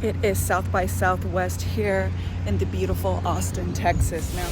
It is South by Southwest here in the beautiful Austin, Texas. Now,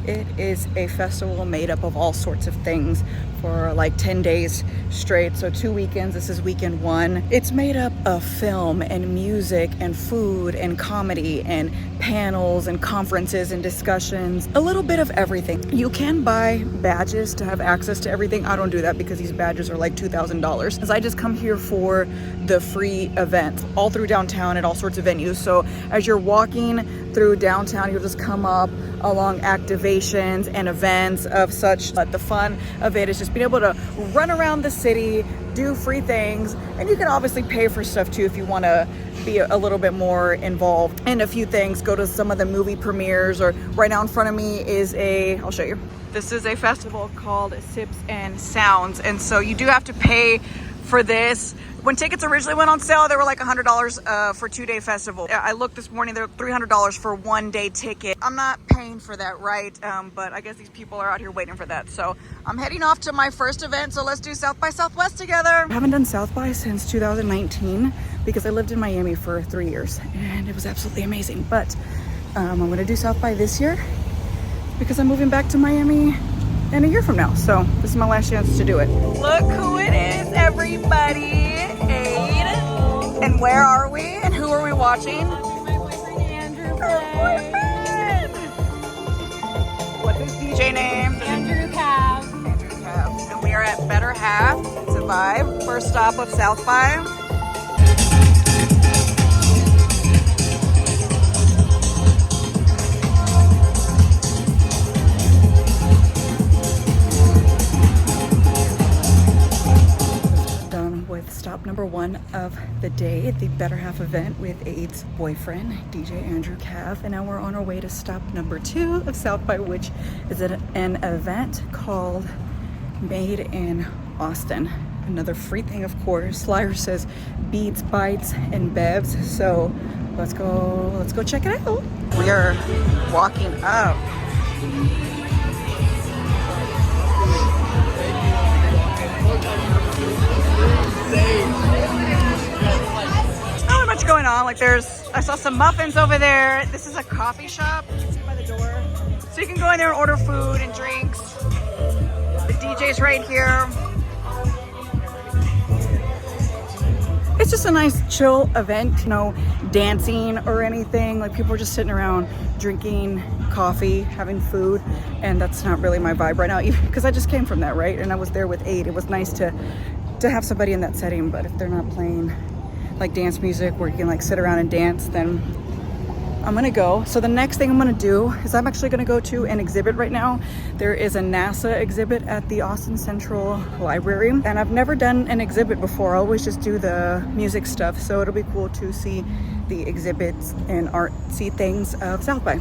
it is a festival made up of all sorts of things for like 10 days straight. So 2 weekends, this is weekend 1. It's made up of film and music and food and comedy and panels and conferences and discussions, a little bit of everything. You can buy badges to have access to everything. I don't do that because these badges are like $2,000. Because I just come here for the free event all through downtown at all sorts of venues. So as you're walking through downtown, you'll just come up along activations and events of such. But the fun of it is just being able to run around the city, do free things, and you can obviously pay for stuff too if you want to be a little bit more involved in a few things. Go to some of the movie premieres, or right now in front of me is I'll show you. This is a festival called Sips and Sounds, and so you do have to pay for this. When tickets originally went on sale, they were like $100 for 2-day festival. I looked this morning, they're $300 for 1-day ticket. I'm not paying for that, right? But I guess these people are out here waiting for that. So I'm heading off to my first event. So let's do South by Southwest together. I haven't done South by since 2019 because I lived in Miami for 3 years and it was absolutely amazing. But I'm gonna do South by this year because I'm moving back to Miami in a year from now. So this is my last chance to do it. Look who it is, everybody. And where are we? And who are we watching? My boyfriend Andrew. Her boyfriend! What's his DJ name? Andrew Cav. Andrew Cav. And we are at Better Half. It's a vibe. First stop of South by. Stop number 1 of the day at the Better Half event with Aid's boyfriend, DJ Andrew Cav. And now we're on our way to stop number 2 of South by, which is an event called Made in Austin. Another free thing, of course. Flyer says beats, bites, and bevs. So let's go check it out. We are walking up. Not much going on. Like I saw some muffins over there. This is a coffee shop. You can see by the door. So you can go in there and order food and drinks. The DJ's right here. It's just a nice chill event, no dancing or anything. Like people are just sitting around drinking coffee, having food, and that's not really my vibe right now, because I just came from that, right? And I was there with Aid. It was nice to have somebody in that setting, but if they're not playing like dance music where you can like sit around and dance, then I'm gonna go. So the next thing I'm gonna do is I'm actually gonna go to an exhibit right now. There is a NASA exhibit at the Austin Central Library, and I've never done an exhibit before. I always just do the music stuff, so it'll be cool to see the exhibits and artsy things of South by.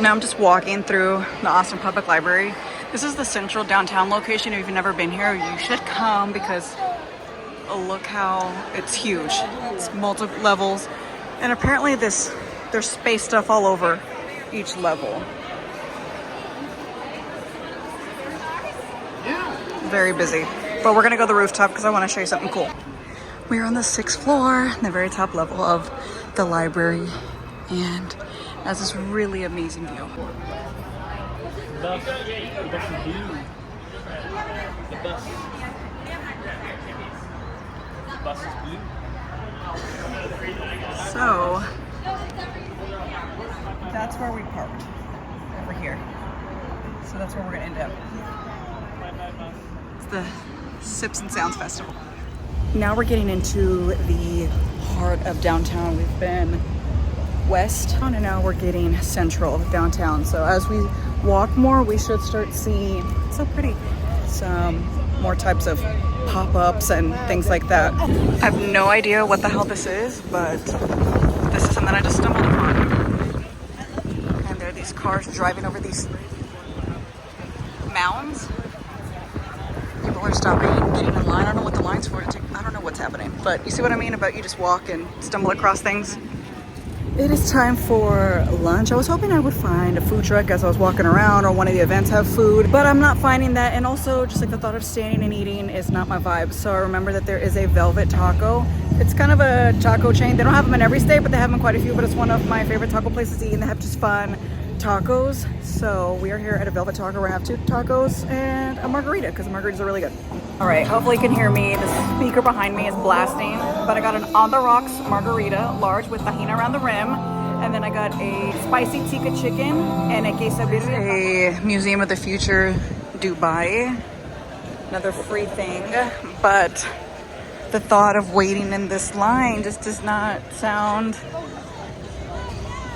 Now I'm just walking through the Austin Public Library. This is the central downtown location. If you've never been here, you should come because look how it's huge. It's multiple levels, and apparently there's space stuff all over each level. Very busy, but we're gonna go to the rooftop because I want to show you something cool. We're on the 6th floor, the very top level of the library, and has this really amazing view. So that's where we parked, over here. So that's where we're gonna end up. It's the Sips and Sounds Festival. Now we're getting into the heart of downtown. We've been west and now we're getting central downtown. So as we walk more, we should start seeing, it's so pretty, some more types of pop-ups and things like that. I have no idea what the hell this is, but this is something I just stumbled upon. cars driving over these mounds. People are stopping and getting in line. I don't know what the line's for. I don't know what's happening. But you see what I mean about you just walk and stumble across things? It is time for lunch. I was hoping I would find a food truck as I was walking around, or one of the events have food, but I'm not finding that. And also just like the thought of standing and eating is not my vibe. So I remember that there is a Velvet Taco. It's kind of a taco chain. They don't have them in every state, but they have them in quite a few. But it's one of my favorite taco places to eat, and they have just fun tacos. So we are here at a Velvet Taco. We're gonna have 2 tacos and a margarita, because the margaritas are really good. All right, hopefully you can hear me. The speaker behind me is blasting, but I got an On the Rocks margarita, large with tahini around the rim. And then I got a spicy tikka chicken and a quesadilla. A Museum of the Future Dubai. Another free thing, but the thought of waiting in this line just does not sound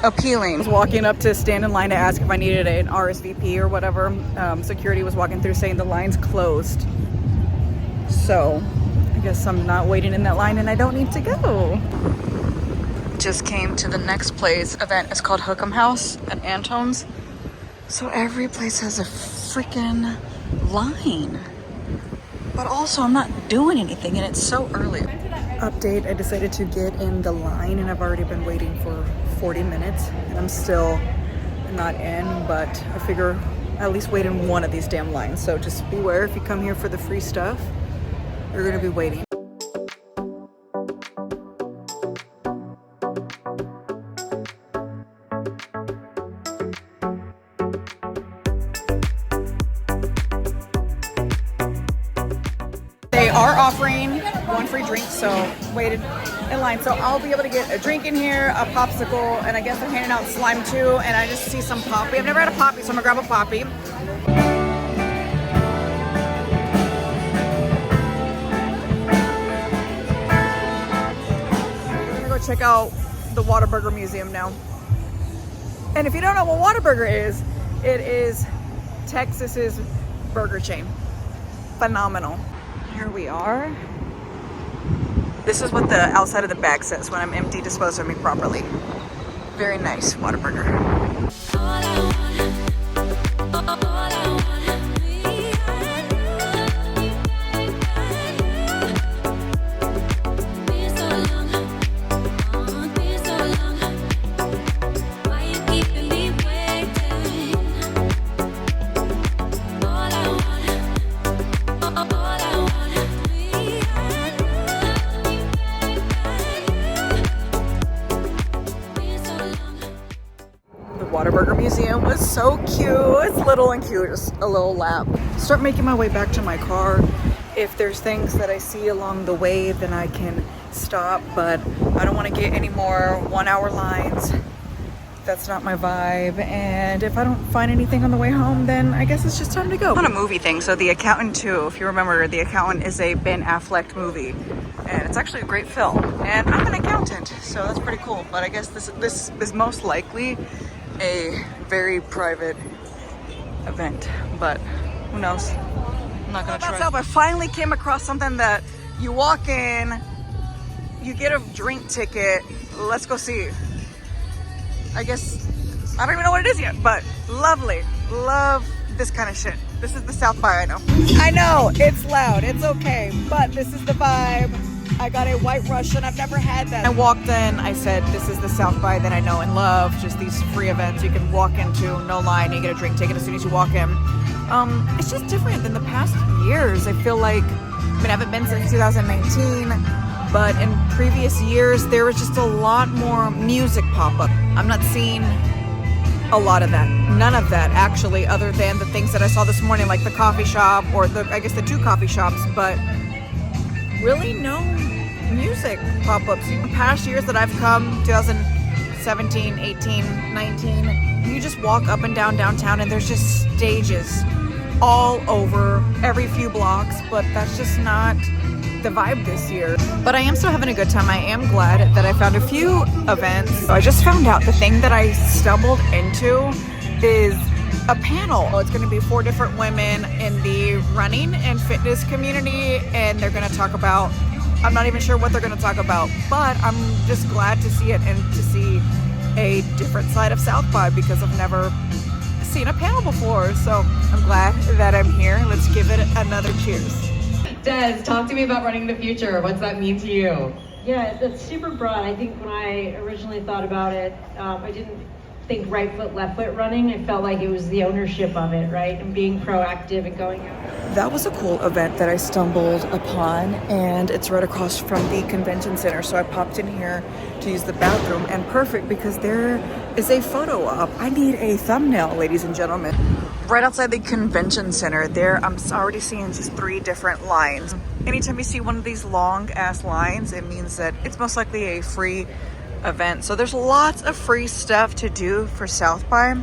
appealing. I was walking up to stand in line to ask if I needed an RSVP or whatever. Security was walking through saying the line's closed. So I guess I'm not waiting in that line and I don't need to go. Just came to the next place event. It's called Hook'em House at Antone's. So every place has a freaking line. But also I'm not doing anything and it's so early. Update, I decided to get in the line and I've already been waiting for 40 minutes and I'm still not in, but I figure at least wait in one of these damn lines. So just beware if you come here for the free stuff, you're gonna be waiting. They are offering 1 free drink, so waited in line. So I'll be able to get a drink in here, a popsicle, and I guess they're handing out slime too. And I just see some poppy. I've never had a poppy, so I'm gonna grab a poppy. We're gonna go check out the Whataburger Museum now. And if you don't know what Whataburger is, it is Texas's burger chain. Phenomenal. Here we are. This is what the outside of the bag says: when I'm empty, dispose of me properly. Very nice, Whataburger. Whataburger Museum was so cute. It's little and cute, just a little lap. Start making my way back to my car. If there's things that I see along the way, then I can stop, but I don't want to get any more 1-hour lines. That's not my vibe. And if I don't find anything on the way home, then I guess it's just time to go. On a movie thing, so The Accountant 2, if you remember, The Accountant is a Ben Affleck movie. And it's actually a great film. And I'm an accountant, so that's pretty cool. But I guess this is most likely a very private event, but who knows? I'm not gonna try. That's up. I finally came across something that you walk in, you get a drink ticket. Let's go see. I guess I don't even know what it is yet, but lovely. Love this kind of shit. This is the South by, I know. I know it's loud. It's okay, but this is the vibe. I got a White Russian. I've never had that. I walked in, I said, this is the South by that I know and love. Just these free events you can walk into, no line, you get a drink ticket as soon as you walk in. It's just different than the past years. I feel like, I mean, I haven't been since 2019, but in previous years, there was just a lot more music pop up. I'm not seeing a lot of that. None of that, actually, other than the things that I saw this morning, like the coffee shop, or I guess the 2 coffee shops, but really no music pop-ups. In past years that I've come, 2017, 18, 19, you just walk up and down downtown and there's just stages all over every few blocks, but that's just not the vibe this year. But I am still having a good time. I am glad that I found a few events. I just found out the thing that I stumbled into is a panel. It's going to be 4 different women in the running and fitness community, and they're going to talk about, I'm not even sure what they're going to talk about, but I'm just glad to see it and to see a different side of South by, because I've never seen a panel before, so I'm glad that I'm here. Let's give it another cheers. Des, talk to me about running the future. What's that mean to you? Yeah, that's super broad. I think when I originally thought about it, I didn't think right foot, left foot running. I felt like it was the ownership of it, right? And being proactive and going out. That was a cool event that I stumbled upon, and it's right across from the convention center. So I popped in here to use the bathroom, and perfect because there is a photo op. I need a thumbnail, ladies and gentlemen. Right outside the convention center there, I'm already seeing just 3 different lines. Anytime you see one of these long ass lines, it means that it's most likely a free event. So there's lots of free stuff to do for South by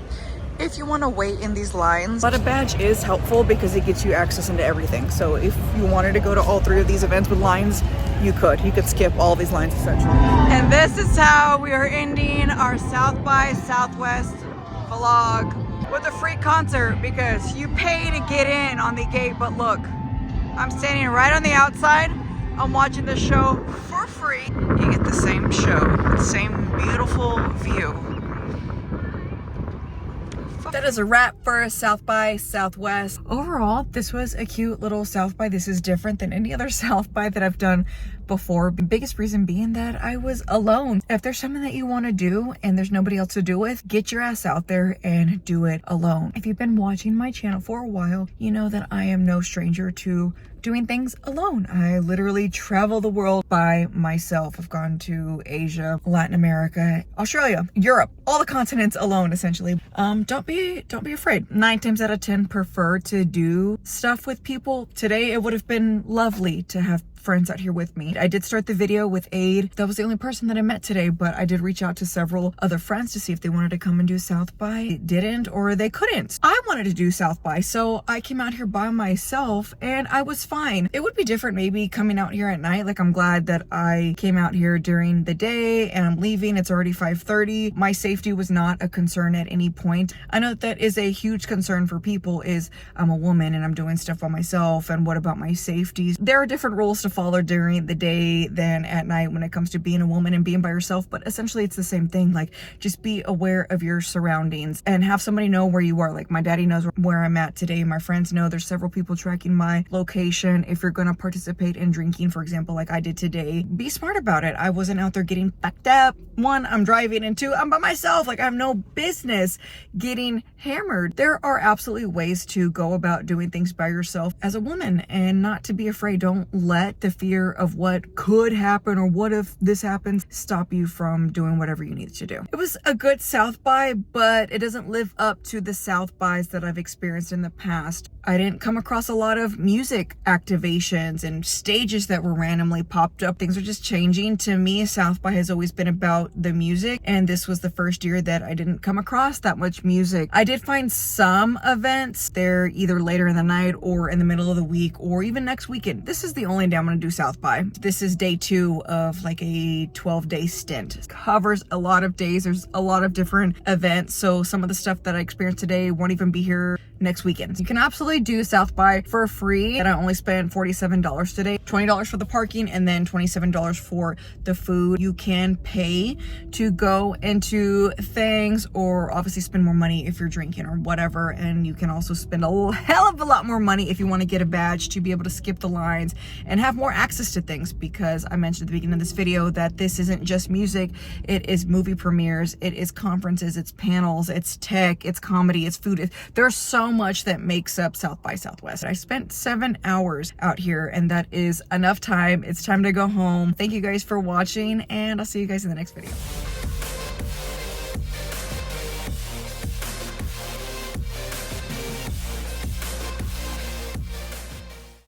if you want to wait in these lines. But a badge is helpful because it gets you access into everything. So if you wanted to go to all 3 of these events with lines, you could skip all these lines essentially. And this is how we are ending our South by Southwest vlog with a free concert, because you pay to get in on the gate, but look, I'm standing right on the outside. I'm watching the show for free. You get the same show, same beautiful view. That is a wrap for South by Southwest. Overall, this was a cute little South by. This is different than any other South by that I've done before. The biggest reason being that I was alone. If there's something that you want to do and there's nobody else to do with, get your ass out there and do it alone. If you've been watching my channel for a while, you know that I am no stranger to doing things alone. I literally travel the world by myself. I've gone to Asia, Latin America, Australia, Europe, all the continents alone essentially. Don't be afraid. 9 times out of 10 prefer to do stuff with people. Today it would have been lovely to have friends out here with me. I did start the video with Aid. That was the only person that I met today, but I did reach out to several other friends to see if they wanted to come and do South by. They didn't, or they couldn't. I wanted to do South by, so I came out here by myself and I was fine. It would be different maybe coming out here at night. Like, I'm glad that I came out here during the day and I'm leaving. It's already 5:30. My safety was not a concern at any point. I know that is a huge concern for people, is I'm a woman and I'm doing stuff by myself, and what about my safety? There are different rules to follow during the day than at night when it comes to being a woman and being by yourself, but essentially it's the same thing. Like, just be aware of your surroundings and have somebody know where you are. Like, my daddy knows where I'm at today. My friends know. There's several people tracking my location. If you're going to participate in drinking, for example, like I did today, be smart about it. I wasn't out there getting fucked up. 1, I'm driving, and 2, I'm by myself. Like, I have no business getting hammered. There are absolutely ways to go about doing things by yourself as a woman and not to be afraid. Don't let the fear of what could happen or what if this happens stop you from doing whatever you need to do. It was a good South by, but it doesn't live up to the South bys that I've experienced in the past. I didn't come across a lot of music activations and stages that were randomly popped up. Things are just changing. To me, South by has always been about the music, and this was the first year that I didn't come across that much music. I did find some events. They're either later in the night or in the middle of the week or even next weekend. This is the only day I'm going to do South by. This is day 2 of like a 12-day stint. It covers a lot of days. There's a lot of different events, so some of the stuff that I experienced today won't even be here next weekend. You can absolutely do South by for free, and I only spent $47 today. $20 for the parking and then $27 for the food. You can pay to go into things, or obviously spend more money if you're drinking or whatever, and you can also spend a hell of a lot more money if you want to get a badge to be able to skip the lines and have more access to things, because I mentioned at the beginning of this video that this isn't just music. It is movie premieres, it is conferences, it's panels, it's tech, it's comedy, it's food. There's so much that makes up South by Southwest. I spent 7 hours out here, and that is enough time. It's time to go home. Thank you guys for watching, and I'll see you guys in the next video.